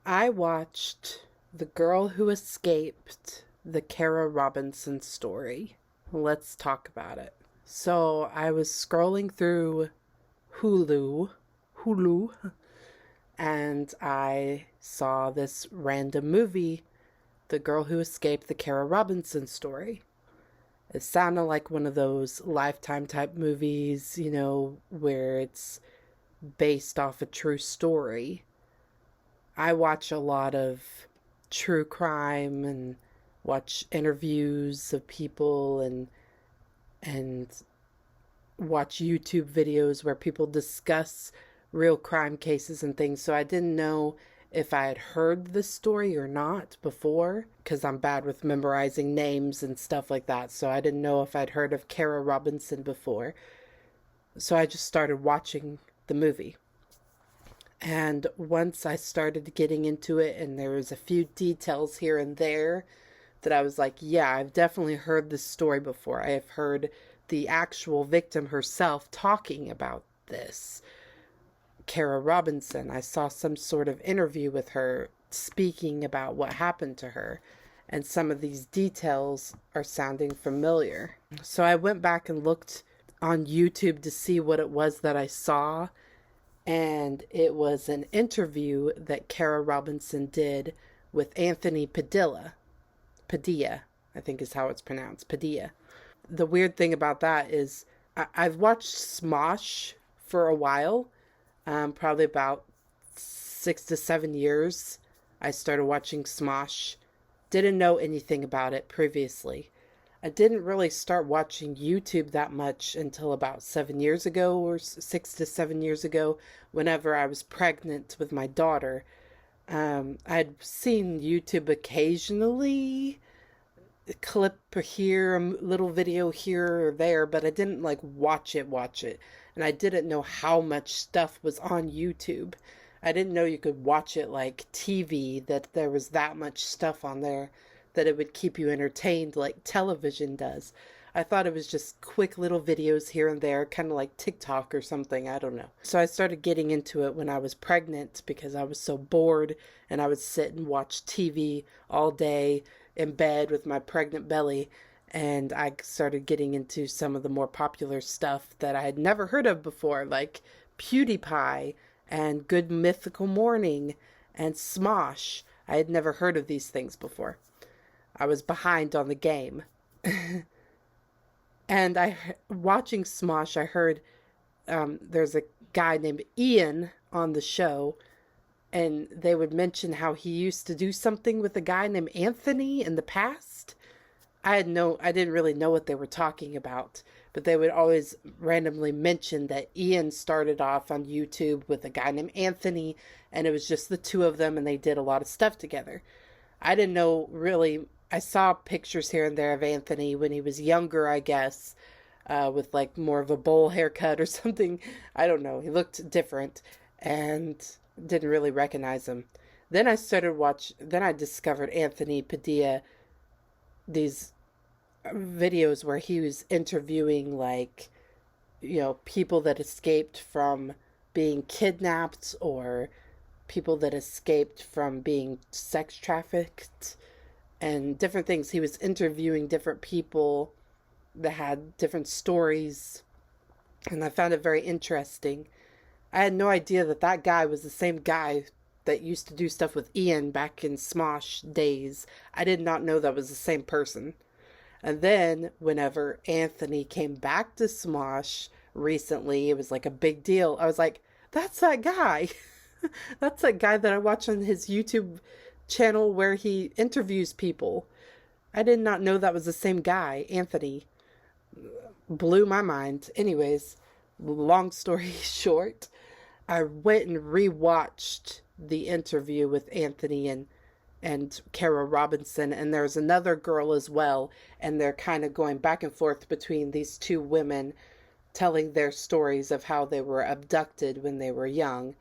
I watched The Girl Who Escaped, the Kara Robinson story. Let's talk about it. So I was scrolling through Hulu, and I saw this random movie, The Girl Who Escaped, the Kara Robinson story. It sounded like one of those Lifetime type movies, where it's based off a true story. I watch a lot of true crime and watch interviews of people and watch YouTube videos where people discuss real crime cases and things. So I didn't know if I had heard this story or not before, because I'm bad with memorizing names and stuff like that. So I didn't know if I'd heard of Kara Robinson before. So I just started watching the movie. And once I started getting into it, and there was a few details here and there that I was like, yeah, I've definitely heard this story before. I have heard the actual victim herself talking about this. Kara Robinson. I saw some sort of interview with her speaking about what happened to her. And some of these details are sounding familiar. So I went back and looked on YouTube to see what it was that I saw. And it was an interview that Kara Robinson did with Anthony Padilla, I think is how it's pronounced, Padilla. The weird thing about that is I've watched Smosh for a while, probably about 6 to 7 years. I started watching Smosh. Didn't know anything about it previously. I didn't really start watching YouTube that much until about 7 years ago, or 6 to 7 years ago, whenever I was pregnant with my daughter. I'd seen YouTube occasionally, a clip here, a little video here or there, but I didn't watch it. And I didn't know how much stuff was on YouTube. I didn't know you could watch it like TV, that there was that much stuff on there, that it would keep you entertained like television does. I thought it was just quick little videos here and there, kind of like TikTok or something, I don't know. So I started getting into it when I was pregnant because I was so bored, and I would sit and watch TV all day in bed with my pregnant belly, and I started getting into some of the more popular stuff that I had never heard of before, like PewDiePie and Good Mythical Morning and Smosh. I had never heard of these things before. I was behind on the game. And watching Smosh, I heard there's a guy named Ian on the show, and they would mention how he used to do something with a guy named Anthony in the past. I didn't really know what they were talking about, but they would always randomly mention that Ian started off on YouTube with a guy named Anthony, and it was just the two of them, and they did a lot of stuff together. I didn't know really. I saw pictures here and there of Anthony when he was younger, I guess, with more of a bowl haircut or something. I don't know. He looked different and didn't really recognize him. Then I discovered Anthony Padilla, these videos where he was interviewing people that escaped from being kidnapped, or people that escaped from being sex trafficked, and different things. He was interviewing different people that had different stories, and I found it very interesting. I had no idea that guy was the same guy that used to do stuff with Ian back in Smosh days. I did not know that was the same person. And then whenever Anthony came back to Smosh recently, it was like a big deal. I was like, that's that guy. That's that guy that I watch on his YouTube channel where he interviews people. I did not know that was the same guy, Anthony. Blew my mind. Anyways, long story short, I went and rewatched the interview with Anthony and Kara Robinson, and there's another girl as well, and they're kind of going back and forth between these two women, telling their stories of how they were abducted when they were young,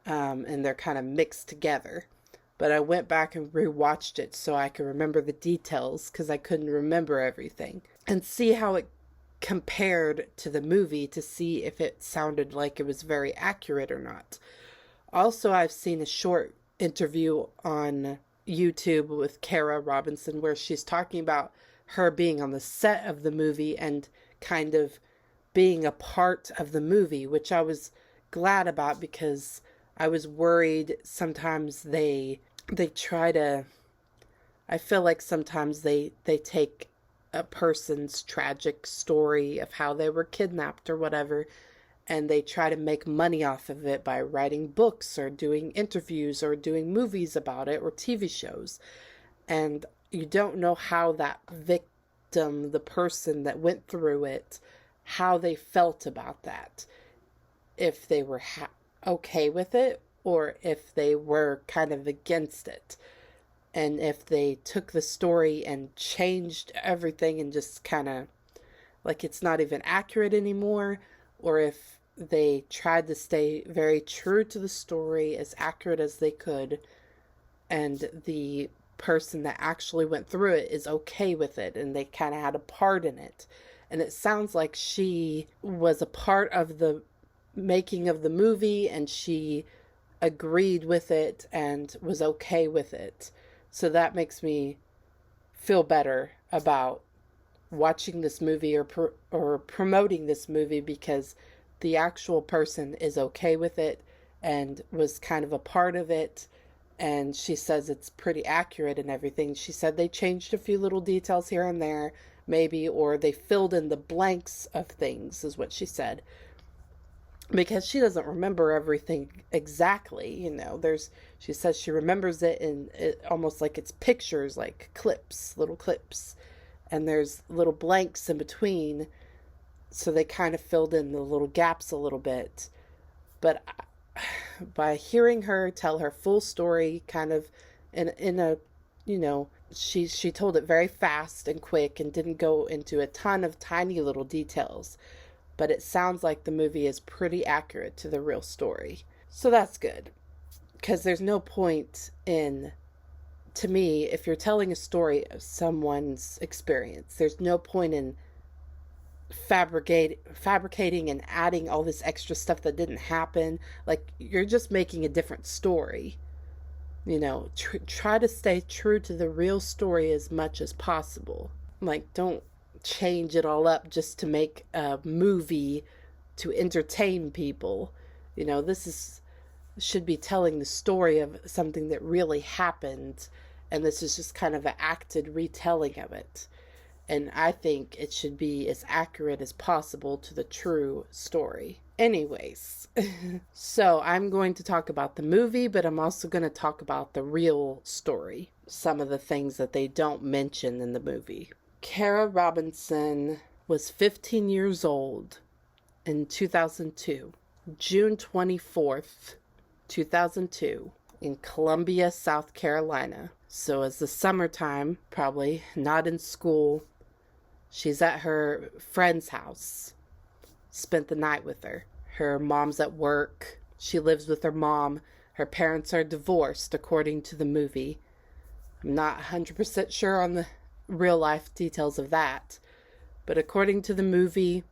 and they're kind of mixed together. But I went back and rewatched it so I could remember the details, because I couldn't remember everything, and see how it compared to the movie, to see if it sounded like it was very accurate or not. Also, I've seen a short interview on YouTube with Kara Robinson where she's talking about her being on the set of the movie and kind of being a part of the movie, which I was glad about because I was worried sometimes they try to, I feel like sometimes they take a person's tragic story of how they were kidnapped or whatever, and they try to make money off of it by writing books or doing interviews or doing movies about it or TV shows. And you don't know how that victim, the person that went through it, how they felt about that. If they were okay with it or if they were kind of against it. And if they took the story and changed everything and just kind of like it's not even accurate anymore, or if they tried to stay very true to the story, as accurate as they could, and the person that actually went through it is okay with it and they kind of had a part in it. And it sounds like she was a part of the making of the movie and she agreed with it and was okay with it. So that makes me feel better about watching this movie or promoting this movie, because the actual person is okay with it and was kind of a part of it. And she says it's pretty accurate and everything. She said they changed a few little details here and there, maybe, or they filled in the blanks of things, is what she said. Because she doesn't remember everything exactly, you know. She says she remembers it in almost like it's pictures, like clips, little clips. And there's little blanks in between. So they kind of filled in the little gaps a little bit. But by hearing her tell her full story, kind of in a, you know, she told it very fast and quick and didn't go into a ton of tiny little details. But it sounds like the movie is pretty accurate to the real story. So that's good. Because there's no point in, to me, if you're telling a story of someone's experience, there's no point in fabricating and adding all this extra stuff that didn't happen. Like, you're just making a different story. You know, try to stay true to the real story as much as possible. Like, don't change it all up just to make a movie to entertain people. You know, should be telling the story of something that really happened, and this is just kind of an acted retelling of it. And I think it should be as accurate as possible to the true story. Anyways, so I'm going to talk about the movie, but I'm also going to talk about the real story. Some of the things that they don't mention in the movie. Kara Robinson was 15 years old in 2002, June 24th, 2002, in Columbia, South Carolina. So it's the summertime, probably not in school. She's at her friend's house, spent the night with her. Her mom's at work. She lives with her mom. Her parents are divorced, according to the movie. I'm not 100% sure on the real life details of that, but according to the movie,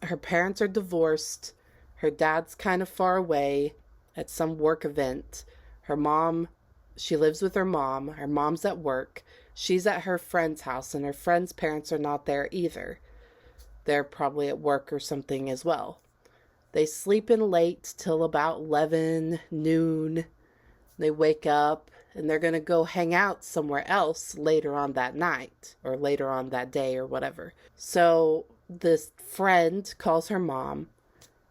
her parents are divorced. Her dad's kind of far away at some work event. She lives with her mom. Her mom's at work. She's at her friend's house, and her friend's parents are not there either. They're probably at work or something as well. They sleep in late till about 11 noon. They wake up and they're going to go hang out somewhere else later on that night or later on that day or whatever. So this friend calls her mom,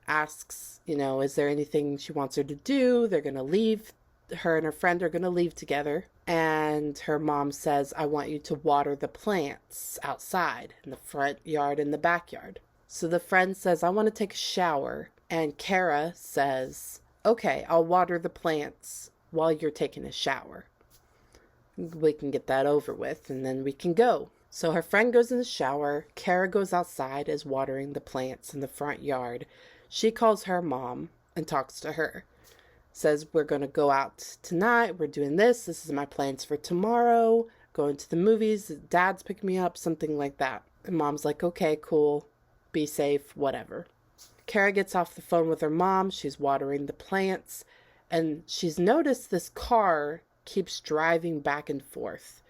asks, you know, is there anything she wants her to do? They're going to leave. Her and her friend are going to leave together. And her mom says, I want you to water the plants outside in the front yard and the backyard. So the friend says, I want to take a shower. And Kara says, okay, I'll water the plants while you're taking a shower. We can get that over with and then we can go. So her friend goes in the shower. Kara goes outside, is watering the plants in the front yard. She calls her mom and talks to her. Says, we're going to go out tonight. We're doing this. This is my plans for tomorrow. Going to the movies. Dad's picking me up. Something like that. And mom's like, okay, cool. Be safe. Whatever. Kara gets off the phone with her mom. She's watering the plants. And she's noticed this car keeps driving back and forth.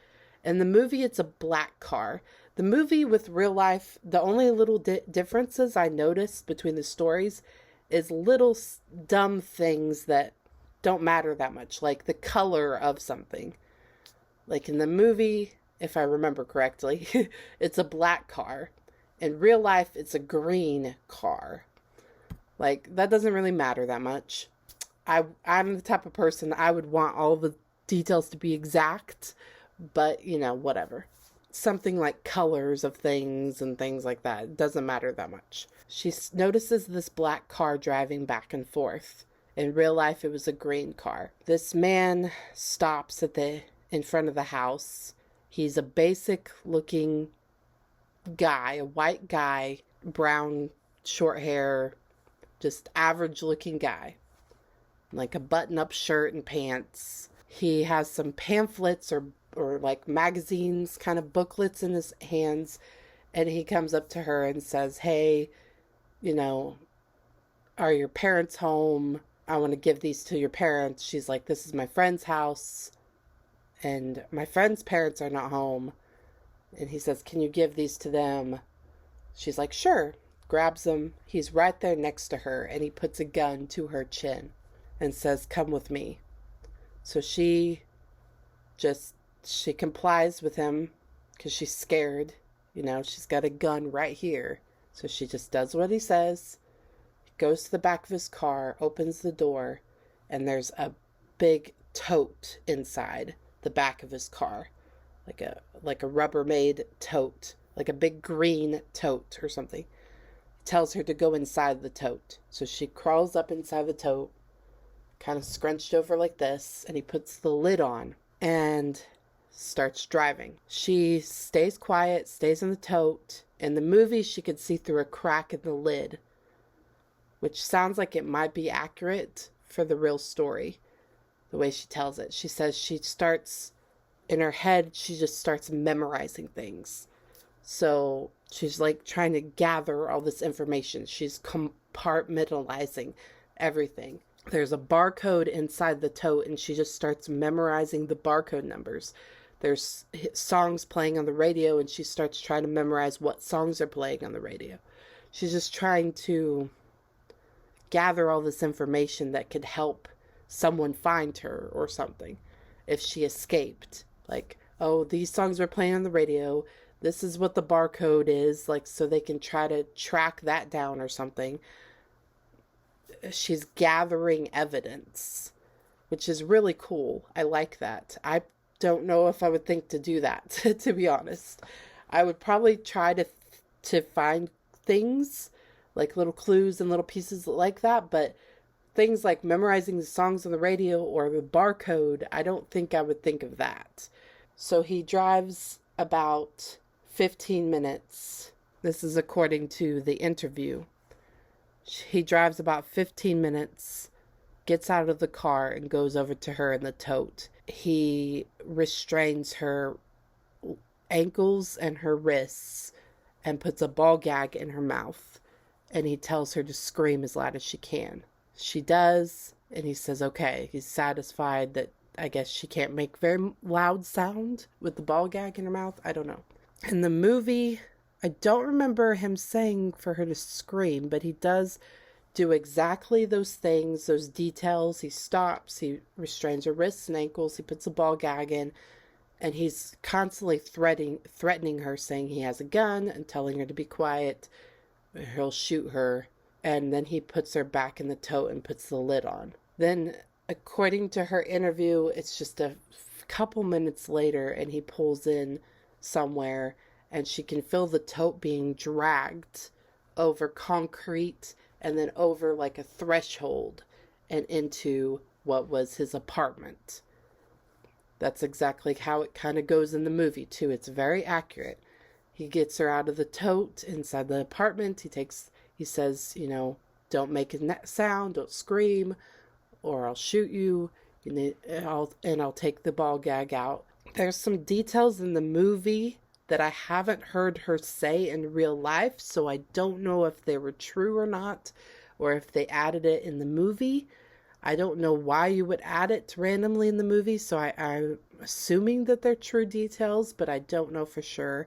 In the movie, it's a black car. The movie with real life, the only little differences I noticed between the stories is little dumb things that don't matter that much, like the color of something. Like in the movie, if I remember correctly, it's a black car. In real life, it's a green car. Like, that doesn't really matter that much. I'm the type of person, I would want all the details to be exact, but, whatever. Something like colors of things and things like that. It doesn't matter that much. She notices this black car driving back and forth. In real life, it was a green car. This man stops in front of the house. He's a basic looking guy, a white guy, brown, short hair, just average looking guy. Like a button-up shirt and pants. He has some pamphlets or like magazines, kind of booklets in his hands. And he comes up to her and says, hey, are your parents home? I want to give these to your parents. She's like, this is my friend's house. And my friend's parents are not home. And he says, can you give these to them? She's like, sure. Grabs them. He's right there next to her. And he puts a gun to her chin and says, come with me. So she complies with him because she's scared. She's got a gun right here. So she just does what he says. Goes to the back of his car, opens the door, and there's a big tote inside the back of his car. Like a Rubbermaid tote. Like a big green tote or something. He tells her to go inside the tote. So she crawls up inside the tote, kind of scrunched over like this, and he puts the lid on and starts driving. She stays quiet, stays in the tote. In the movie, she could see through a crack in the lid, which sounds like it might be accurate for the real story, the way she tells it. She says she starts, in her head, she just starts memorizing things. So she's like trying to gather all this information. She's compartmentalizing everything. There's a barcode inside the tote, and she just starts memorizing the barcode numbers. There's songs playing on the radio, and she starts trying to memorize what songs are playing on the radio. She's just trying to gather all this information that could help someone find her or something if she escaped. Like, oh, these songs were playing on the radio. This is what the barcode is, like, so they can try to track that down or something. She's gathering evidence, which is really cool. I like that. I don't know if I would think to do that, to be honest. I would probably try to find things, like little clues and little pieces like that, but things like memorizing the songs on the radio or the barcode, I don't think I would think of that. So he drives about 15 minutes. This is according to the interview. He drives about 15 minutes, gets out of the car, and goes over to her in the tote. He restrains her ankles and her wrists and puts a ball gag in her mouth. And he tells her to scream as loud as she can. She does, and he says, okay. He's satisfied that I guess she can't make very loud sound with the ball gag in her mouth. I don't know. In the movie, I don't remember him saying for her to scream, but he does do exactly those things, those details. He stops, he restrains her wrists and ankles, he puts a ball gag in, and he's constantly threatening her, saying he has a gun and telling her to be quiet. He'll shoot her, and then he puts her back in the tote and puts the lid on. Then, according to her interview, it's just a couple minutes later, and he pulls in somewhere, and she can feel the tote being dragged over concrete and then over like a threshold and into what was his apartment. That's exactly how it kind of goes in the movie, too. It's very accurate. He gets her out of the tote inside the apartment. He says, don't make a sound, don't scream, or I'll shoot you, and I'll take the ball gag out. There's some details in the movie that I haven't heard her say in real life, so I don't know if they were true or not, or if they added it in the movie. I don't know why you would add it randomly in the movie, so I'm assuming that they're true details, but I don't know for sure.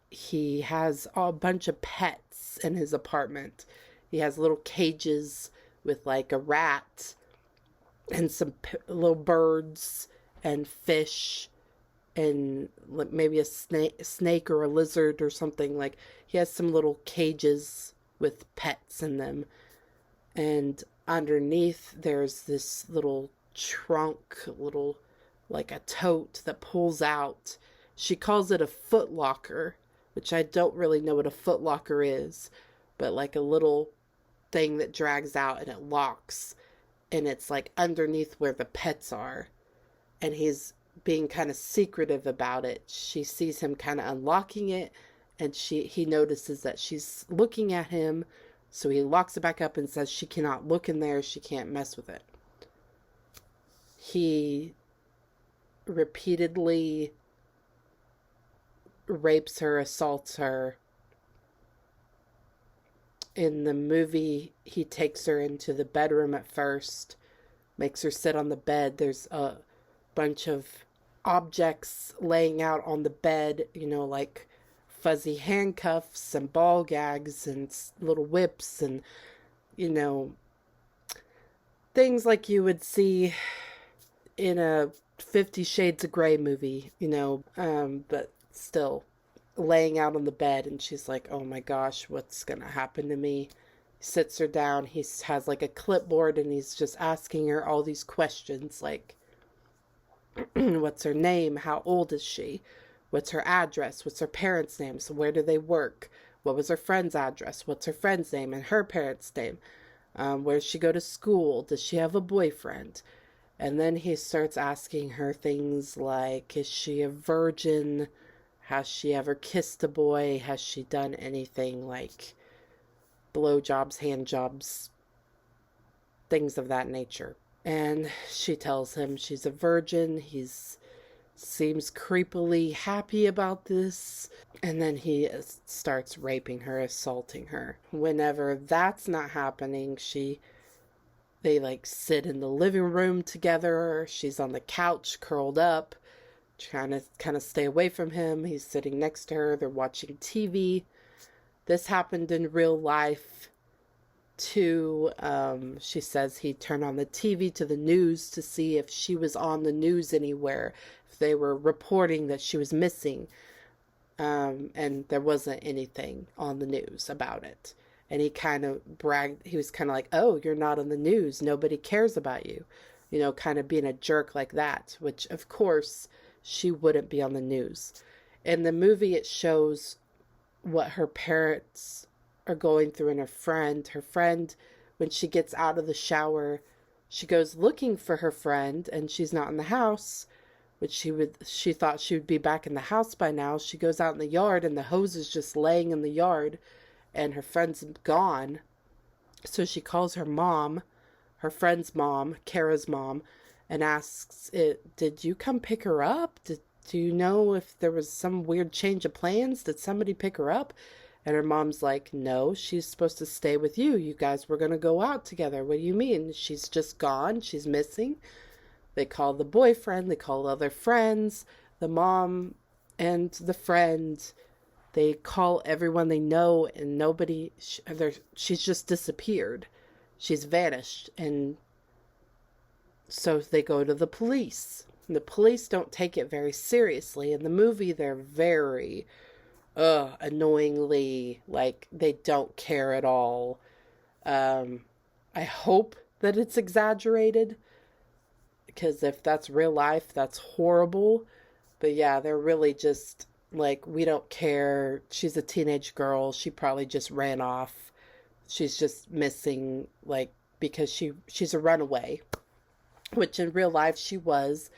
He has a bunch of pets in his apartment. He has little cages with like a rat and some little birds and fish and maybe a snake or a lizard or something. Like he has some little cages with pets in them. And underneath there's this little trunk, little like a tote that pulls out. She calls it a foot locker, which I don't really know what a foot locker is, but like a little thing that drags out and it locks, and it's like underneath where the pets are. And he's being kind of secretive about it. She sees him kind of unlocking it, and he notices that she's looking at him, so he locks it back up and says she cannot look in there, she can't mess with it. He repeatedly rapes her, assaults her. In the movie, he takes her into the bedroom at first, makes her sit on the bed. There's a bunch of objects laying out on the bed, like fuzzy handcuffs and ball gags and little whips and, things like you would see in a 50 Shades of Grey movie, but still laying out on the bed. And she's like, oh my gosh, what's gonna happen to me? He sits her down. He has like a clipboard and he's just asking her all these questions like, what's her name? How old is she? What's her address? What's her parents' name? So where do they work? What was her friend's address? What's her friend's name and her parents' name? Where does she go to school? Does she have a boyfriend? And then he starts asking her things like, is she a virgin? Has she ever kissed a boy? Has she done anything like blowjobs, handjobs, things of that nature? And she tells him she's a virgin. He seems creepily happy about this. And then he starts raping her, assaulting her. Whenever that's not happening, they like sit in the living room together. She's on the couch curled up, trying to kind of stay away from him. He's sitting next to her. They're watching TV. This happened in real life too. She says he turned on the TV to the news to see if she was on the news anywhere, if they were reporting that she was missing. And there wasn't anything on the news about it. And he kind of bragged. He was kind of like, oh, you're not on the news. Nobody cares about you. Kind of being a jerk like that, which of course she wouldn't be on the news. In the movie, it shows what her parents are going through and her friend, when she gets out of the shower, she goes looking for her friend and she's not in the house, which she thought she would be back in the house by now. She goes out in the yard and the hose is just laying in the yard and her friend's gone. So she calls her mom, her friend's mom, Kara's mom, and asks, did you come pick her up? Do you know if there was some weird change of plans? Did somebody pick her up? And her mom's like, no, she's supposed to stay with you. You guys were going to go out together. What do you mean? She's just gone. She's missing. They call the boyfriend. They call other friends. The mom and the friend. They call everyone they know and nobody. She's just disappeared. She's vanished. And so they go to the police. And the police don't take it very seriously. In the movie, they're very annoyingly, like, they don't care at all. I hope that it's exaggerated, because if that's real life, that's horrible. But yeah, they're really just like, we don't care. She's a teenage girl. She probably just ran off. She's just missing, like, because she's a runaway, which in real life she was.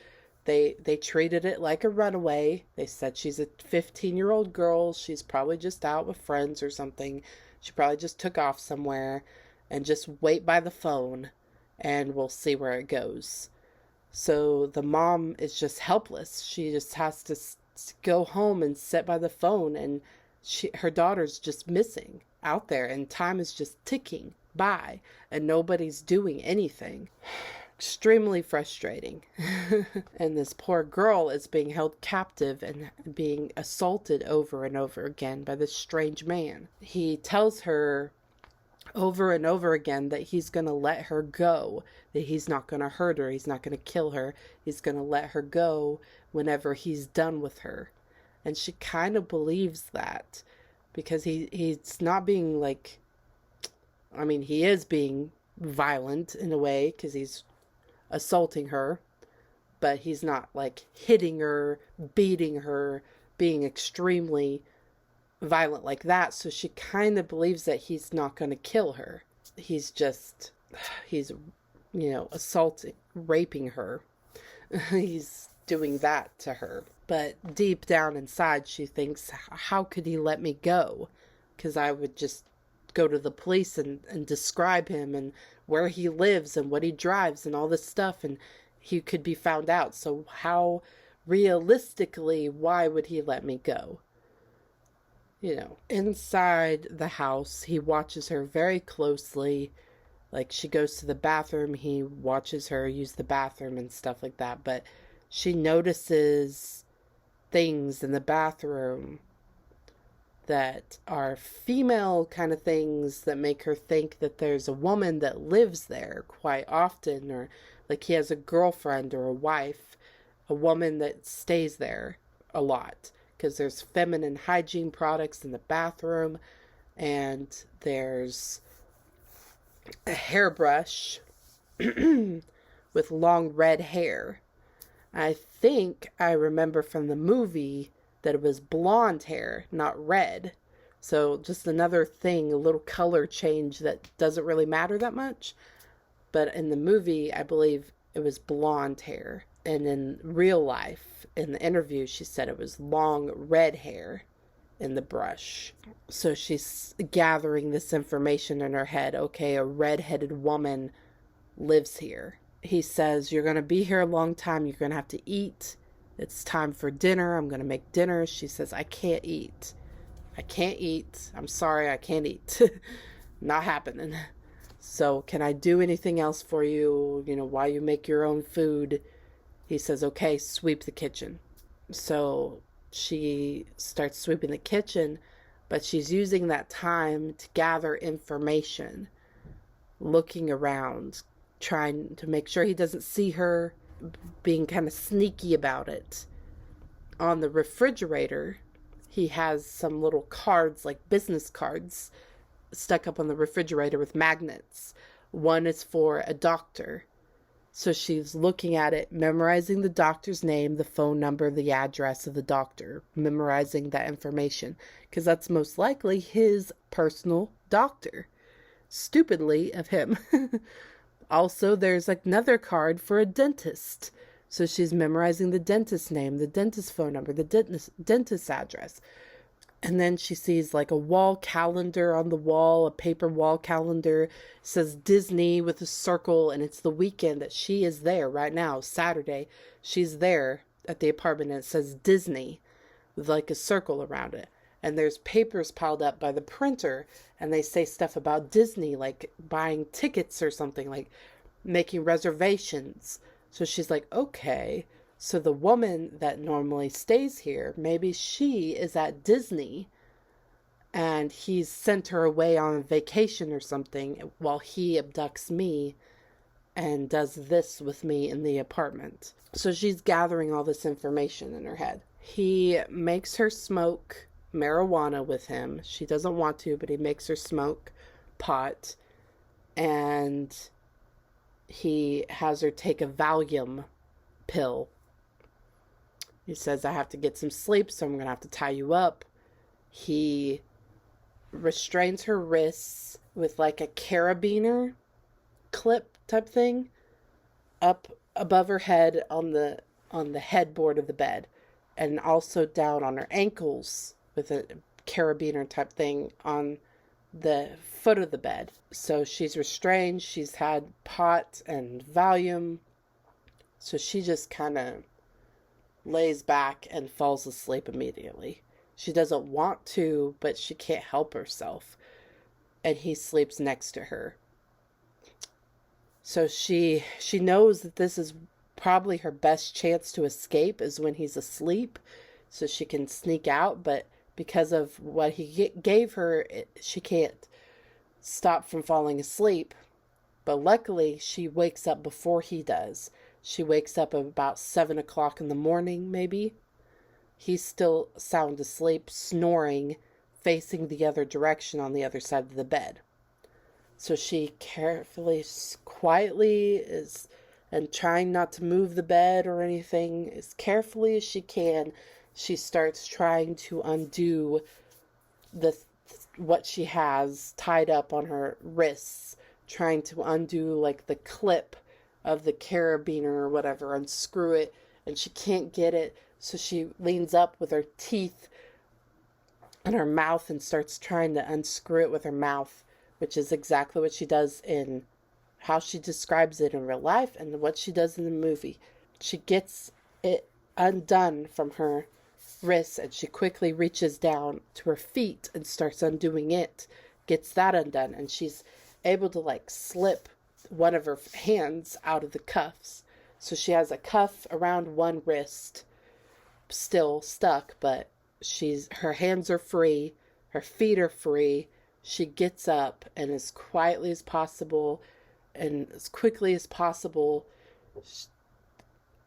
They treated it like a runaway. They said she's a 15-year-old girl. She's probably just out with friends or something. She probably just took off somewhere, and just wait by the phone and we'll see where it goes. So the mom is just helpless. She just has to go home and sit by the phone, and her daughter's just missing out there, and time is just ticking. by and nobody's doing anything. Extremely frustrating. And this poor girl is being held captive and being assaulted over and over again by this strange man. He tells her over and over again that he's going to let her go, that he's not going to hurt her, he's not going to kill her, he's going to let her go whenever he's done with her. And she kind of believes that, because he's not being like, I mean, he is being violent in a way, because he's assaulting her, but he's not like hitting her, beating her, being extremely violent like that. So she kind of believes that he's not going to kill her. He's assaulting, raping her. He's doing that to her. But deep down inside, she thinks, how could he let me go? Because I would just go to the police and describe him and where he lives and what he drives and all this stuff, and he could be found out. So how realistically, why would he let me go? Inside the house, he watches her very closely. Like, she goes to the bathroom, he watches her use the bathroom and stuff like that. But she notices things in the bathroom that are female kind of things that make her think that there's a woman that lives there quite often, or like he has a girlfriend or a wife, a woman that stays there a lot, because there's feminine hygiene products in the bathroom, and there's a hairbrush with long red hair. I think I remember from the movie that it was blonde hair, not red. So just another thing, a little color change that doesn't really matter that much. But in the movie, I believe it was blonde hair. And in real life, in the interview, she said it was long red hair in the brush. So she's gathering this information in her head. Okay, a red-headed woman lives here. He says, you're going to be here a long time. You're going to have to eat. It's time for dinner. I'm going to make dinner. She says, I can't eat. I can't eat. I'm sorry, I can't eat. Not happening. So can I do anything else for you? While you make your own food? He says, okay, sweep the kitchen. So she starts sweeping the kitchen, but she's using that time to gather information, looking around, trying to make sure he doesn't see her, being kind of sneaky about it. On the refrigerator, he has some little cards, like business cards, stuck up on the refrigerator with magnets. One is for a doctor. So she's looking at it, memorizing the doctor's name, the phone number, the address of the doctor, memorizing that information, because that's most likely his personal doctor. Stupidly of him. Also, there's another card for a dentist. So she's memorizing the dentist's name, the dentist's phone number, the dentist's address. And then she sees like a wall calendar on the wall, a paper wall calendar. It says Disney with a circle, and it's the weekend that she is there right now, Saturday. She's there at the apartment, and it says Disney with like a circle around it. And there's papers piled up by the printer, and they say stuff about Disney, like buying tickets or something, like making reservations. So she's like, okay, so the woman that normally stays here, maybe she is at Disney, and he's sent her away on vacation or something while he abducts me and does this with me in the apartment. So she's gathering all this information in her head. He makes her smoke marijuana with him. She doesn't want to, but he makes her smoke pot, and he has her take a Valium pill. He says, I have to get some sleep, so I'm going to have to tie you up. He restrains her wrists with like a carabiner clip type thing up above her head on the headboard of the bed, and also down on her ankles with a carabiner type thing on the foot of the bed. So she's restrained. She's had pot and Valium. So she just kind of lays back and falls asleep immediately. She doesn't want to, but she can't help herself. and he sleeps next to her. So she knows that this is probably her best chance to escape is when he's asleep, so she can sneak out, but because of what he gave her, she can't stop from falling asleep. But luckily, she wakes up before he does. She wakes up about 7 o'clock in the morning, maybe. He's still sound asleep, snoring, facing the other direction on the other side of the bed. So she carefully, quietly is, and trying not to move the bed or anything, as carefully as she can, she starts trying to undo what she has tied up on her wrists, trying to undo like the clip of the carabiner or whatever, unscrew it, and she can't get it, so she leans up with her teeth in her mouth and starts trying to unscrew it with her mouth, which is exactly what she does in how she describes it in real life and what she does in the movie. She gets it undone from her wrists, and she quickly reaches down to her feet and starts undoing it, gets that undone, and she's able to like slip one of her hands out of the cuffs. So she has a cuff around one wrist, still stuck, but her hands are free, her feet are free. She gets up, and as quietly as possible and as quickly as possible,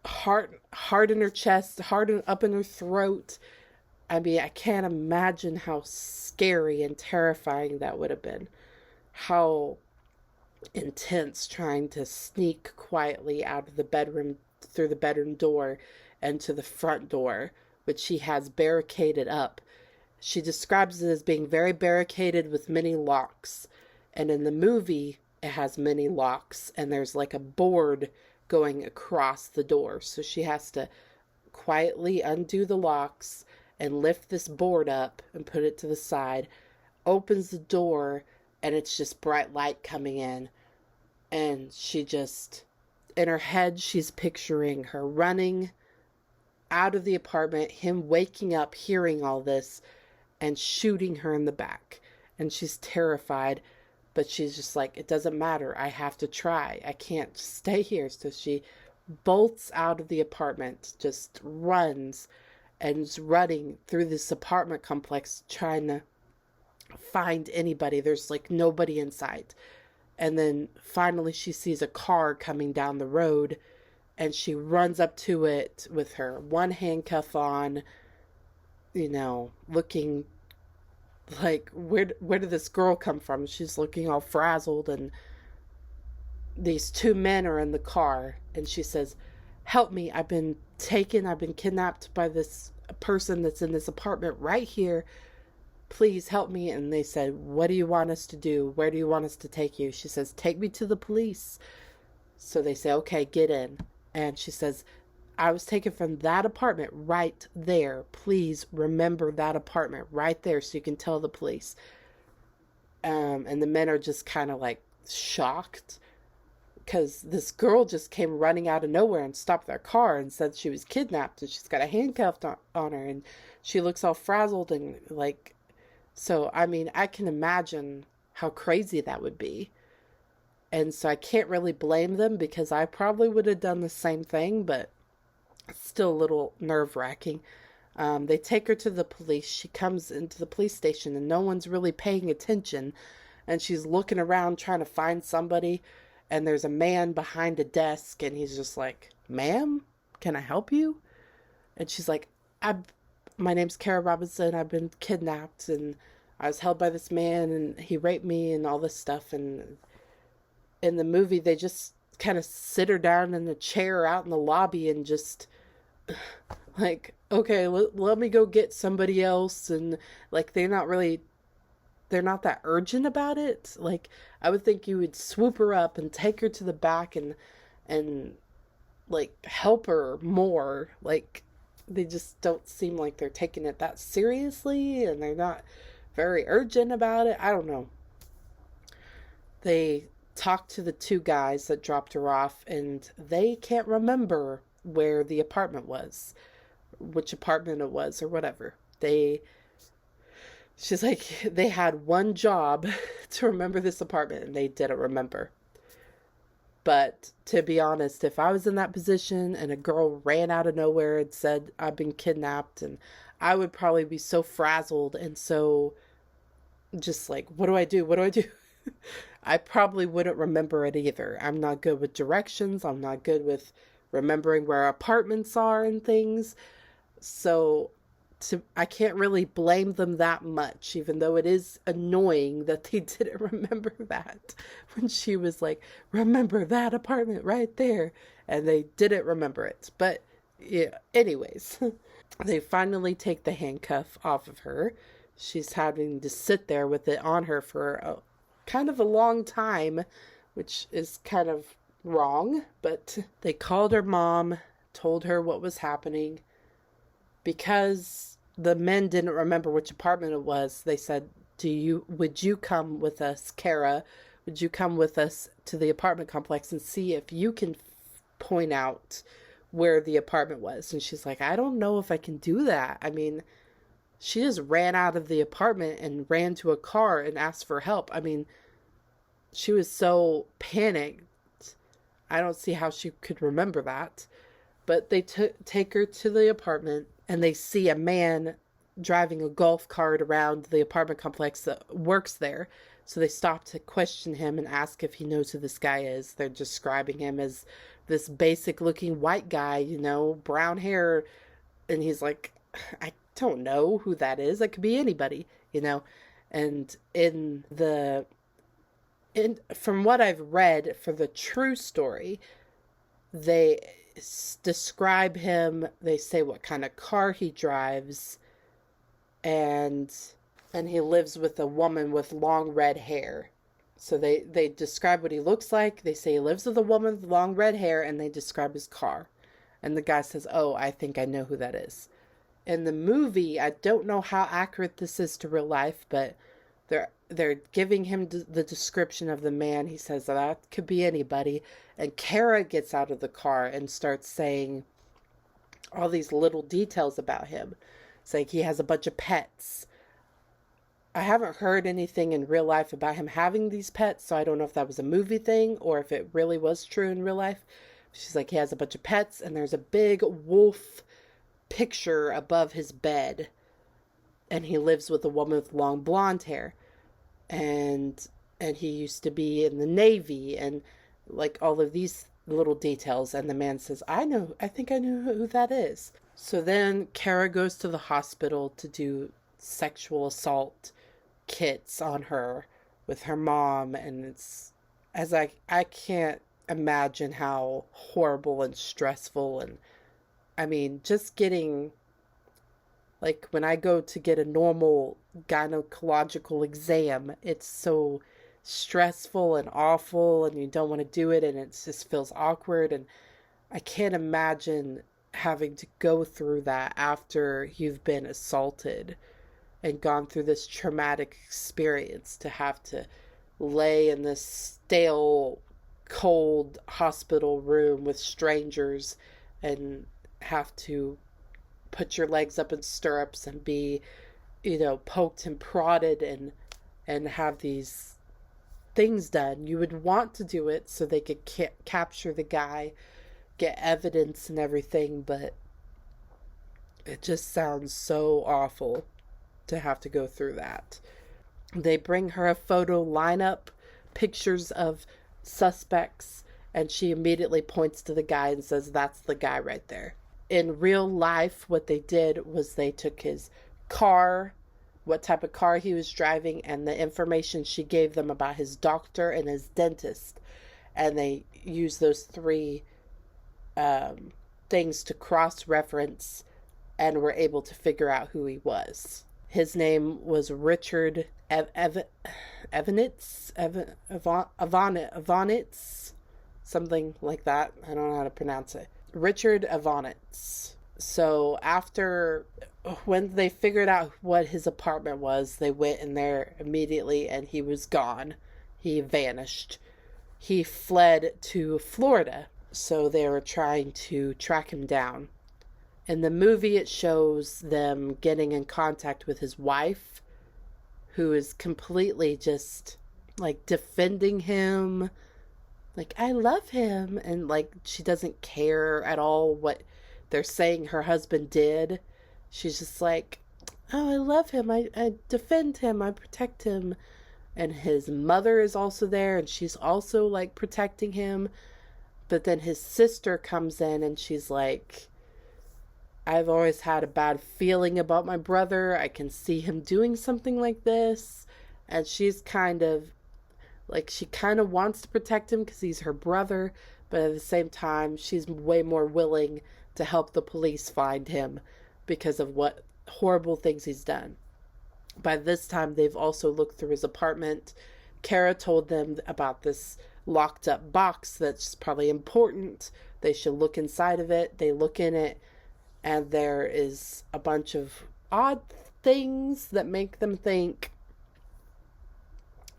hard in her chest, up in her throat. I mean, I can't imagine how scary and terrifying that would have been. How intense, trying to sneak quietly out of the bedroom, through the bedroom door and to the front door, which she has barricaded up. She describes it as being very barricaded with many locks. And in the movie, it has many locks, and there's like a board going across the door. So she has to quietly undo the locks and lift this board up and put it to the side, opens the door, and it's just bright light coming in. And she just, in her head, she's picturing her running out of the apartment, him waking up, hearing all this, and shooting her in the back. And she's terrified, but she's just like, it doesn't matter. I have to try. I can't stay here. So she bolts out of the apartment, just runs, and is running through this apartment complex, trying to find anybody. There's like nobody in sight. And then finally she sees a car coming down the road, and she runs up to it with her one handcuff on, looking like, where did this girl come from? She's looking all frazzled, and these two men are in the car, and she says, help me, I've been kidnapped by this person that's in this apartment right here. Please help me. And they said, what do you want us to do? Where do you want us to take you? She says, take me to the police. So they say, okay, get in. And she says, I was taken from that apartment right there. Please remember that apartment right there so you can tell the police. And the men are just kind of like shocked, because this girl just came running out of nowhere and stopped their car and said she was kidnapped, and she's got a handcuff on her, and she looks all frazzled and like, so I mean, I can imagine how crazy that would be. And so I can't really blame them, because I probably would have done the same thing, but it's still a little nerve-wracking. They take her to the police. She comes into the police station, and no one's really paying attention, and she's looking around trying to find somebody, and there's a man behind a desk, and he's just like, ma'am, can I help you? And she's like, my name's Kara Robinson. I've been kidnapped, and I was held by this man, and he raped me and all this stuff. And in the movie, they just kind of sit her down in a chair out in the lobby and just like, okay, let me go get somebody else. And like, they're not that urgent about it. Like, I would think you would swoop her up and take her to the back and like help her more. Like, they just don't seem like they're taking it that seriously, and they're not very urgent about it. I don't know. They talked to the two guys that dropped her off, and they can't remember where the apartment was, which apartment it was, or whatever. They She's like, they had one job to remember this apartment and they didn't remember. But to be honest, if I was in that position and a girl ran out of nowhere and said, I've been kidnapped, and I would probably be so frazzled and so just like, what do I do? What do I do? I probably wouldn't remember it either. I'm not good with directions. I'm not good with remembering where apartments are and things. So I can't really blame them that much, even though it is annoying that they didn't remember that when she was like, remember that apartment right there. And they didn't remember it. But yeah, anyways, they finally take the handcuff off of her. She's having to sit there with it on her for kind of a long time, which is kind of wrong. But they called her mom, told her what was happening. Because the men didn't remember which apartment it was, they said, would you come with us, Kara? Would you come with us to the apartment complex and see if you can point out where the apartment was? And she's like, I don't know if I can do that. I mean, she just ran out of the apartment and ran to a car and asked for help. I mean, she was so panicked. I don't see how she could remember that. But they take her to the apartment, and they see a man driving a golf cart around the apartment complex that works there. So they stop to question him and ask if he knows who this guy is. They're describing him as this basic looking white guy, you know, brown hair. And he's like, I don't know who that is. It could be anybody, you know. And from what I've read for the true story, they describe him, they say what kind of car he drives, and he lives with a woman with long red hair. So they describe what he looks like, they say he lives with a woman with long red hair, and they describe his car. And the guy says, oh, I think I know who that is. In the movie, I don't know how accurate this is to real life, but they're giving him the description of the man. He says that could be anybody. And Kara gets out of the car and starts saying all these little details about him. It's like he has a bunch of pets. I haven't heard anything in real life about him having these pets, so I don't know if that was a movie thing or if it really was true in real life. She's like, he has a bunch of pets, and there's a big wolf picture above his bed. And he lives with a woman with long blonde hair. And he used to be in the Navy, and like all of these little details. And the man says, I think I know who that is. So then Kara goes to the hospital to do sexual assault kits on her with her mom. And it's, I can't imagine how horrible and stressful. And I mean, just getting, like when I go to get a normal gynecological exam, it's so stressful and awful, and you don't want to do it, and it just feels awkward. And I can't imagine having to go through that after you've been assaulted and gone through this traumatic experience, to have to lay in this stale, cold hospital room with strangers and have to put your legs up in stirrups and be, you know, poked and prodded and have these things done. You would want to do it so they could capture the guy, get evidence and everything, but it just sounds so awful to have to go through that. They bring her a photo lineup, pictures of suspects, and she immediately points to the guy and says, that's the guy right there. In real life, what they did was they took his car, what type of car he was driving, and the information she gave them about his doctor and his dentist. And they used those three things to cross-reference and were able to figure out who he was. His name was Richard Evonitz, something like that. I don't know how to pronounce it. Richard Evonitz. So when they figured out what his apartment was, they went in there immediately, and he was gone. He vanished. He fled to Florida, so they were trying to track him down. In the movie, it shows them getting in contact with his wife who is completely just like defending him. Like, I love him. And like, she doesn't care at all what they're saying her husband did. She's just like, oh, I love him. I defend him. I protect him. And his mother is also there, and she's also like protecting him. But then his sister comes in and she's like, I've always had a bad feeling about my brother. I can see him doing something like this. And she's kind of like, she kind of wants to protect him because he's her brother. But at the same time, she's way more willing to help the police find him because of what horrible things he's done. By this time, they've also looked through his apartment. Kara told them about this locked up box that's probably important. They should look inside of it. They look in it, and there is a bunch of odd things that make them think,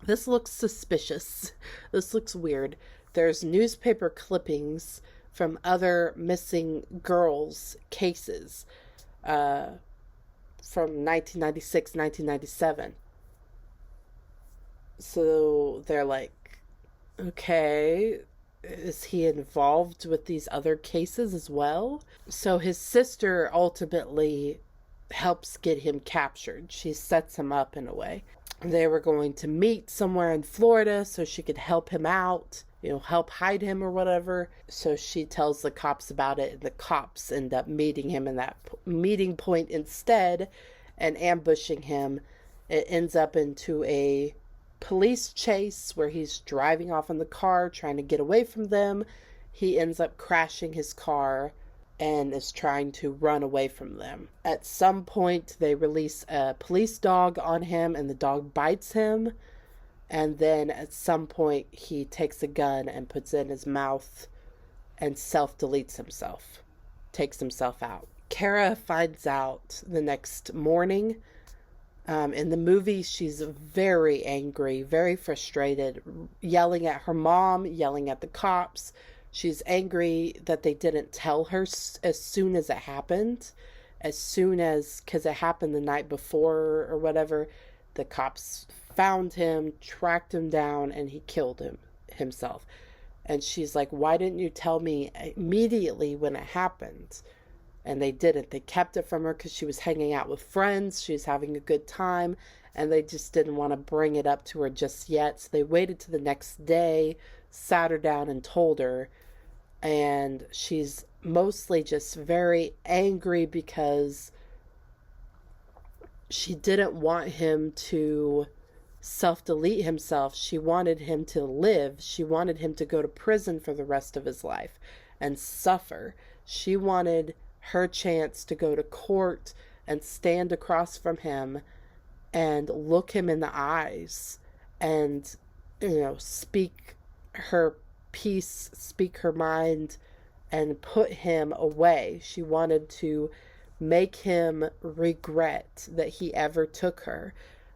this looks suspicious. This looks weird. There's newspaper clippings from other missing girls' cases from 1996, 1997. So they're like, okay, is he involved with these other cases as well? So his sister ultimately helps get him captured. She sets him up in a way. They were going to meet somewhere in Florida so she could help him out, help hide him or whatever. So she tells the cops about it, and the cops end up meeting him in that meeting point instead and ambushing him. It ends up into a police chase where he's driving off in the car trying to get away from them. He ends up crashing his car and is trying to run away from them. At some point, they release a police dog on him, and the dog bites him. And then at some point, he takes a gun and puts it in his mouth and self-deletes himself, takes himself out. Kara finds out the next morning. In the movie, she's very angry, very frustrated, yelling at her mom, yelling at the cops. She's angry that they didn't tell her as soon as it happened. Because it happened the night before or whatever, the cops found him, tracked him down, and he killed himself. And she's like, why didn't you tell me immediately when it happened? And they didn't. They kept it from her because she was hanging out with friends. She was having a good time. And they just didn't want to bring it up to her just yet. So they waited to the next day, sat her down and told her. And she's mostly just very angry because she didn't want him to self-delete himself. She wanted him to live. She wanted him to go to prison for the rest of his life and suffer. She wanted her chance to go to court and stand across from him and look him in the eyes and, speak her peace, speak her mind, and put him away. She wanted to make him regret that he ever took her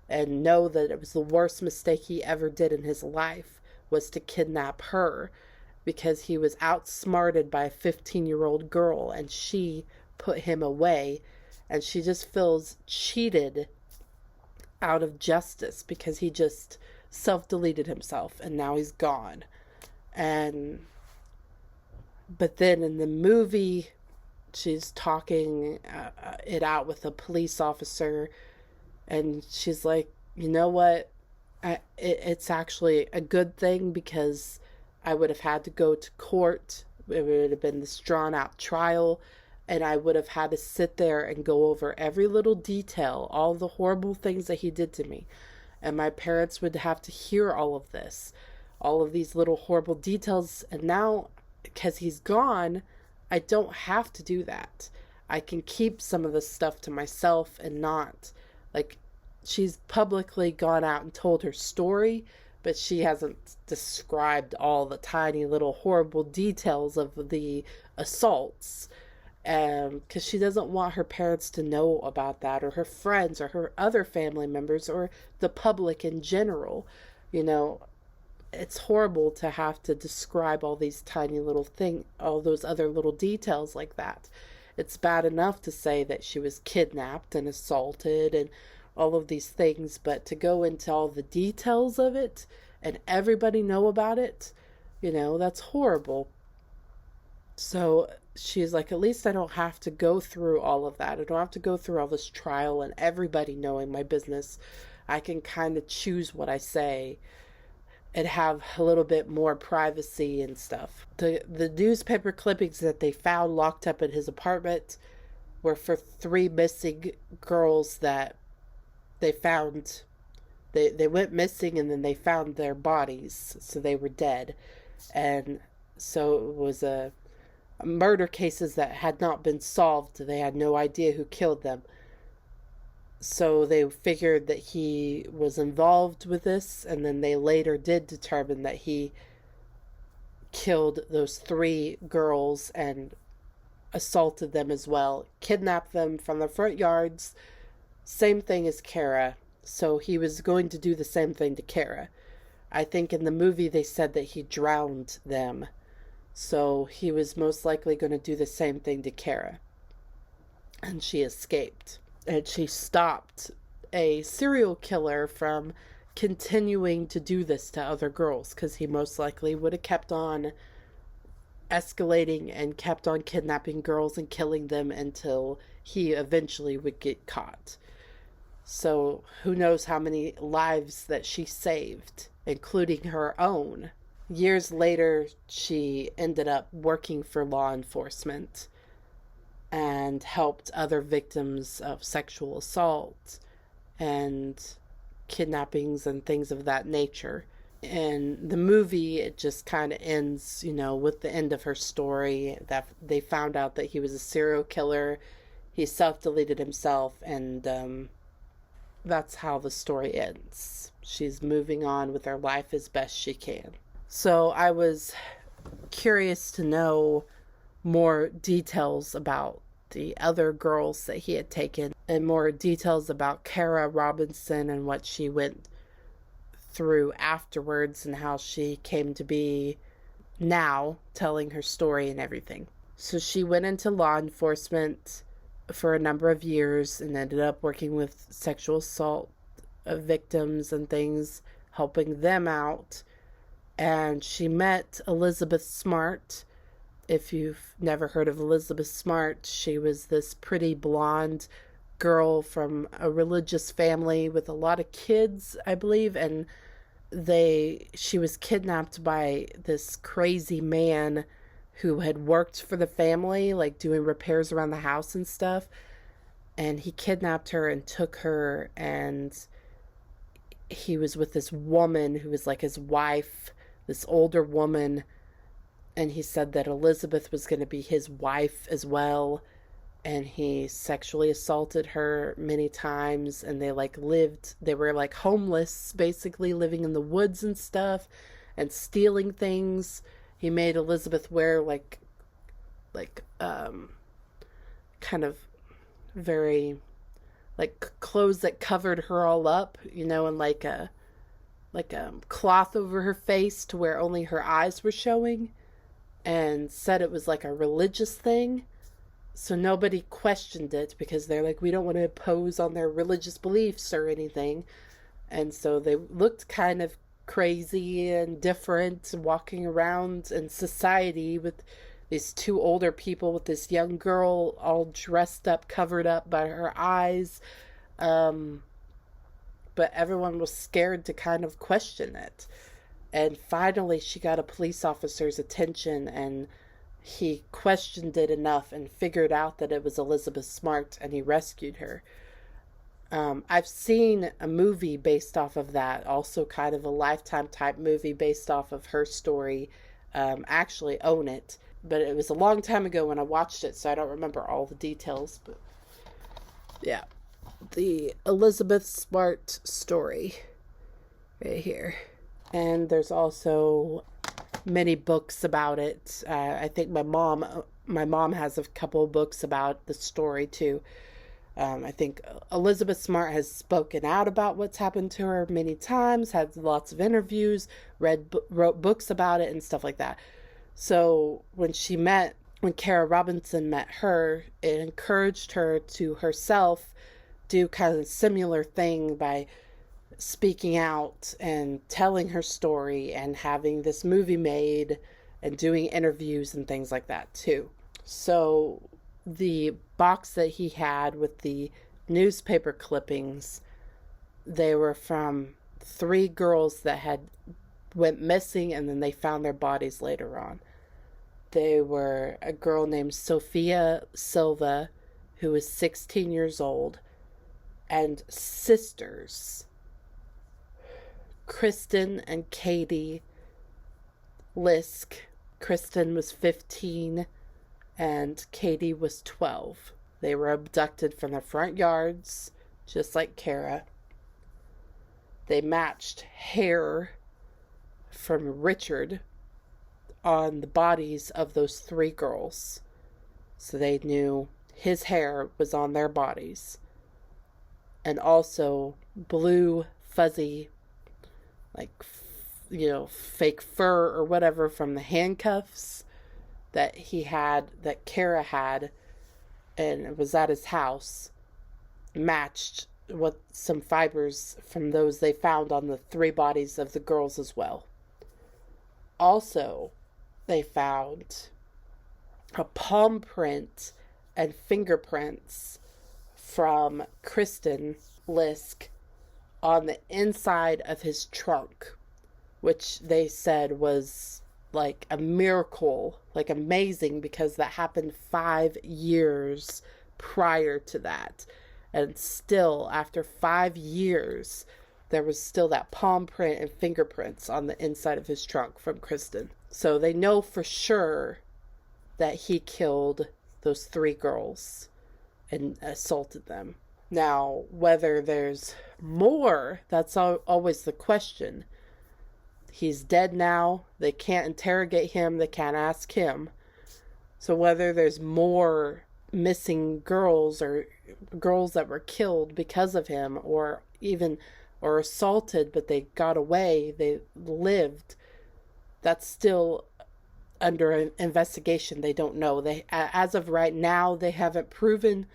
and know that it was the worst mistake he ever did in his life was to kidnap her, because he was outsmarted by a 15-year-old girl and she put him away. And she just feels cheated out of justice because he just self-deleted himself and now he's gone. But then in the movie, she's talking it out with a police officer, and she's like, you know what? It's actually a good thing because I would have had to go to court. It would have been this drawn out trial, and I would have had to sit there and go over every little detail, all the horrible things that he did to me. And my parents would have to hear all of this, all of these little horrible details. And now, because he's gone, I don't have to do that. I can keep some of this stuff to myself and not, like, she's publicly gone out and told her story, but she hasn't described all the tiny little horrible details of the assaults. Because she doesn't want her parents to know about that, or her friends, or her other family members, or the public in general. It's horrible to have to describe all these tiny little things, all those other little details like that. It's bad enough to say that she was kidnapped and assaulted and all of these things, but to go into all the details of it and everybody know about it, that's horrible. So she's like, at least I don't have to go through all of that. I don't have to go through all this trial and everybody knowing my business. I can kind of choose what I say and have a little bit more privacy and stuff. The newspaper clippings that they found locked up in his apartment were for 3 missing girls that they found. They went missing and then they found their bodies, so they were dead. And so it was a murder cases that had not been solved. They had no idea who killed them. So they figured that he was involved with this, and then they later did determine that he killed those 3 girls and assaulted them as well, kidnapped them from the front yards. Same thing as Kara. So he was going to do the same thing to Kara. I think in the movie they said that he drowned them. So he was most likely going to do the same thing to Kara. And she escaped. And she stopped a serial killer from continuing to do this to other girls, because he most likely would have kept on escalating and kept on kidnapping girls and killing them until he eventually would get caught. So who knows how many lives that she saved, including her own. Years later, she ended up working for law enforcement and helped other victims of sexual assault and kidnappings and things of that nature. And the movie, it just kind of ends, with the end of her story, that they found out that he was a serial killer. He self-deleted himself, and that's how the story ends. She's moving on with her life as best she can. So I was curious to know more details about the other girls that he had taken, and more details about Kara Robinson and what she went through afterwards and how she came to be now, telling her story and everything. So she went into law enforcement for a number of years and ended up working with sexual assault victims and things, helping them out. And she met Elizabeth Smart. If you've never heard of Elizabeth Smart, she was this pretty blonde girl from a religious family with a lot of kids, I believe, and she was kidnapped by this crazy man who had worked for the family, like doing repairs around the house and stuff. And he kidnapped her and took her, and he was with this woman who was like his wife, this older woman. And he said that Elizabeth was going to be his wife as well. And he sexually assaulted her many times. And they were like homeless, basically living in the woods and stuff and stealing things. He made Elizabeth wear kind of very clothes that covered her all up, and like a cloth over her face to where only her eyes were showing. And said it was like a religious thing. So nobody questioned it because they're like, we don't want to impose on their religious beliefs or anything. And so they looked kind of crazy and different, walking around in society with these 2 older people with this young girl all dressed up, covered up by her eyes. But everyone was scared to kind of question it. And finally, she got a police officer's attention, and he questioned it enough and figured out that it was Elizabeth Smart, and he rescued her. I've seen a movie based off of that, also kind of a Lifetime type movie based off of her story. Actually own it, but it was a long time ago when I watched it, so I don't remember all the details. But yeah, the Elizabeth Smart story right here. And there's also many books about it. I think my mom has a couple of books about the story too. I think Elizabeth Smart has spoken out about what's happened to her many times, had lots of interviews, wrote books about it and stuff like that. So when Kara Robinson met her, it encouraged her to herself do kind of a similar thing by speaking out and telling her story and having this movie made and doing interviews and things like that too. So the box that he had with the newspaper clippings, they were from 3 girls that had went missing, and then they found their bodies later on. They were a girl named Sophia Silva, who was 16 years old, and sisters, Kristian and Katie Lisk. Kristian was 15 and Katie was 12. They were abducted from the front yards, just like Kara. They matched hair from Richard on the bodies of those 3 girls. So they knew his hair was on their bodies. And also blue, fuzzy, like, fake fur or whatever from the handcuffs that he had, that Kara had, and it was at his house, matched what some fibers from those they found on the 3 bodies of the girls as well. Also, they found a palm print and fingerprints from Kristian Lisk on the inside of his trunk, which they said was like a miracle, like amazing, because that happened 5 years prior to that. And still, after 5 years, there was still that palm print and fingerprints on the inside of his trunk from Kristian. So they know for sure that he killed those 3 girls and assaulted them. Now, whether there's more, that's always the question. He's dead now. They can't interrogate him. They can't ask him. So whether there's more missing girls or girls that were killed because of him, or assaulted, but they got away, they lived, that's still under an investigation. They don't know. They, as of right now, they haven't proven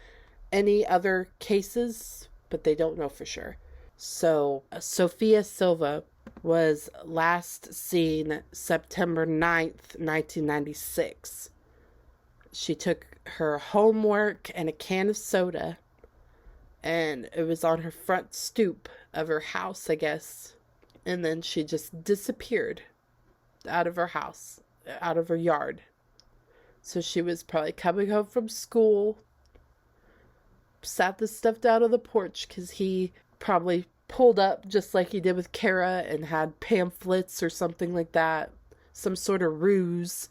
any other cases, but they don't know for sure. So Sophia Silva was last seen September 9th, 1996. She took her homework and a can of soda, and it was on her front stoop of her house, I guess. And then she just disappeared out of her house, out of her yard. So she was probably coming home from school, sat the stuff down on the porch, because he probably pulled up just like he did with Kara and had pamphlets or something like that, some sort of ruse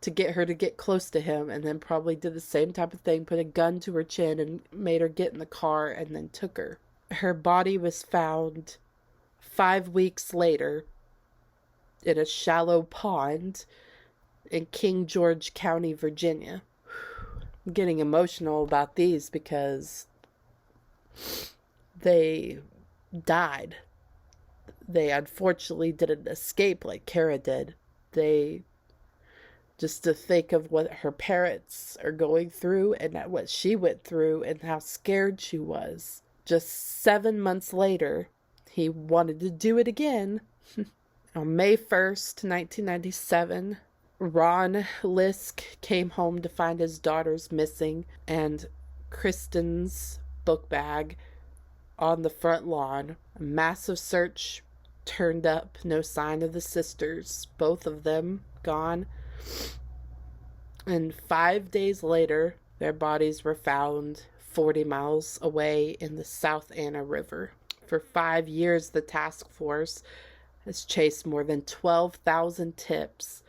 to get her to get close to him, and then probably did the same type of thing, put a gun to her chin and made her get in the car, and then took her. Her body was found 5 weeks later in a shallow pond in King George County, Virginia. I'm getting emotional about these because they died. They unfortunately didn't escape like Kara did. Just to think of what her parents are going through and what she went through and how scared she was. Just 7 months later, he wanted to do it again. On May 1st, 1997, Ron Lisk came home to find his daughters missing and Kristian's book bag on the front lawn. A massive search turned up, no sign of the sisters, both of them gone. And 5 days later, their bodies were found 40 miles away in the South Anna River. For 5 years, the task force has chased more than 12,000 tips.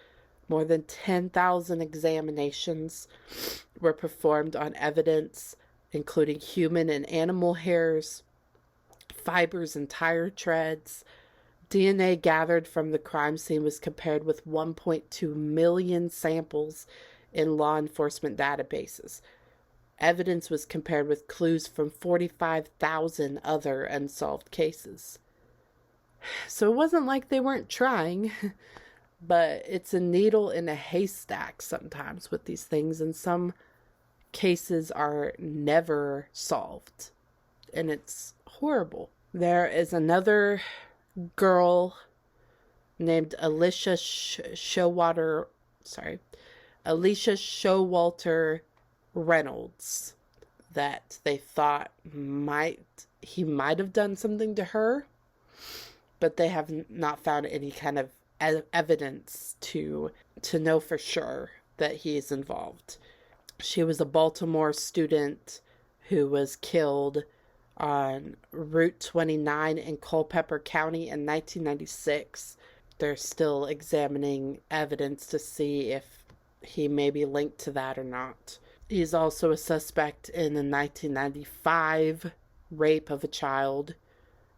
More than 10,000 examinations were performed on evidence, including human and animal hairs, fibers and tire treads. DNA gathered from the crime scene was compared with 1.2 million samples in law enforcement databases. Evidence was compared with clues from 45,000 other unsolved cases. So it wasn't like they weren't trying, but it's a needle in a haystack sometimes with these things, and some cases are never solved. and it's horrible. There is another girl named Alicia Showalter Reynolds that they thought he might have done something to her, but they have not found any kind of evidence to know for sure that he is involved. She was a Baltimore student who was killed on Route 29 in Culpeper County in 1996. They're still examining evidence to see if he may be linked to that or not. He's also a suspect in the 1995 rape of a child,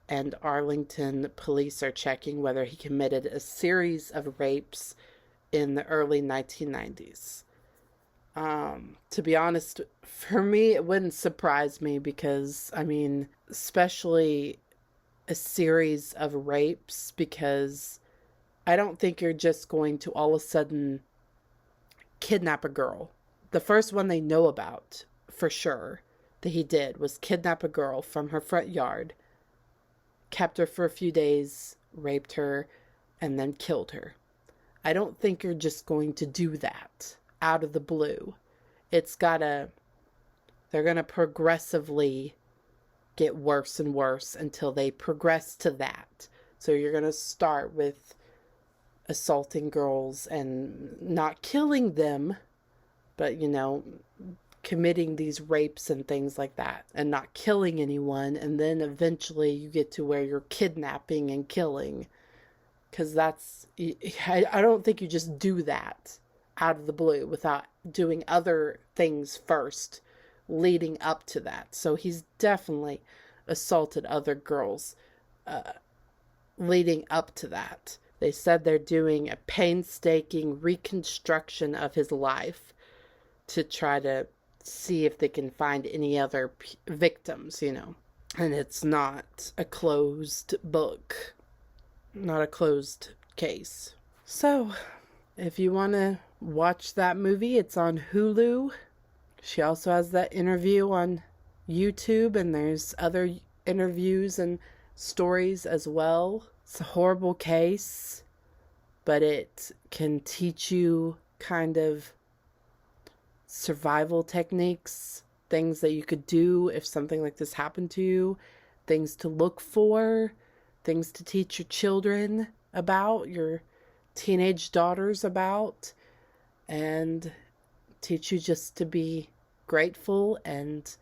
and Arlington police are checking whether he committed a series of rapes in the early 1990s. To be honest, for me, it wouldn't surprise me because, especially a series of rapes, because I don't think you're just going to all of a sudden kidnap a girl. The first one they know about, for sure, that he did was kidnap a girl from her front yard, kept her for a few days, raped her, and then killed her. I don't think you're just going to do that out of the blue. They're going to progressively get worse and worse until they progress to that. So you're going to start with assaulting girls and not killing them, but, committing these rapes and things like that and not killing anyone. And then eventually you get to where you're kidnapping and killing. Because I don't think you just do that out of the blue without doing other things first leading up to that. So he's definitely assaulted other girls leading up to that. They said they're doing a painstaking reconstruction of his life to try to see if they can find any other victims, And it's not a closed book, not a closed case. So, if you want to watch that movie, it's on Hulu. She also has that interview on YouTube, and there's other interviews and stories as well. It's a horrible case, but it can teach you kind of survival techniques, things that you could do if something like this happened to you, things to look for, things to teach your children about, your teenage daughters about, and teach you just to be grateful and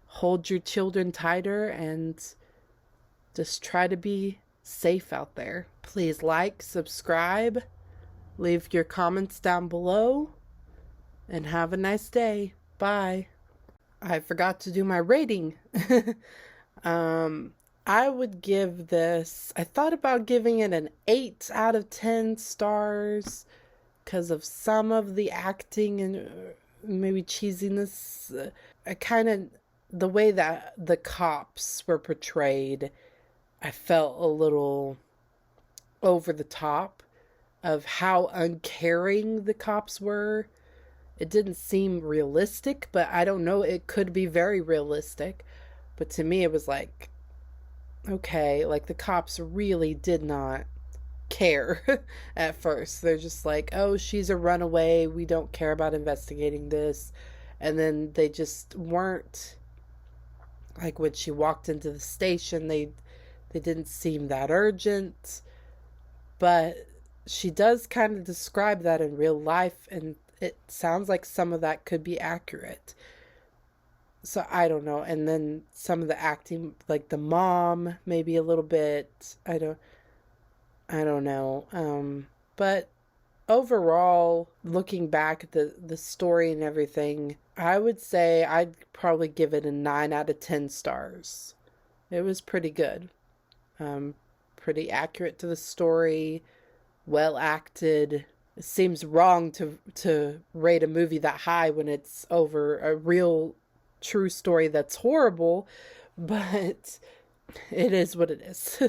hold your children tighter and just try to be safe out there. Please like, subscribe, leave your comments down below, and have a nice day. Bye. I forgot to do my rating. I would give this, I thought about giving it an 8 out of 10 stars because of some of the acting and maybe cheesiness. The way that the cops were portrayed, I felt a little over the top of how uncaring the cops were. It didn't seem realistic, but I don't know, it could be very realistic. But to me, it was like, okay, like the cops really did not care at first. They're just like, oh, she's a runaway, we don't care about investigating this. And then they just weren't, like when she walked into the station, they didn't seem that urgent. But she does kind of describe that in real life, and it sounds like some of that could be accurate. So I don't know. And then some of the acting, like the mom, maybe a little bit. I don't know. But overall, looking back at the story and everything, I would say I'd probably give it a 9 out of 10 stars. It was pretty good. Pretty accurate to the story. Well acted. It seems wrong to rate a movie that high when it's over a real true story that's horrible, but it is what it is.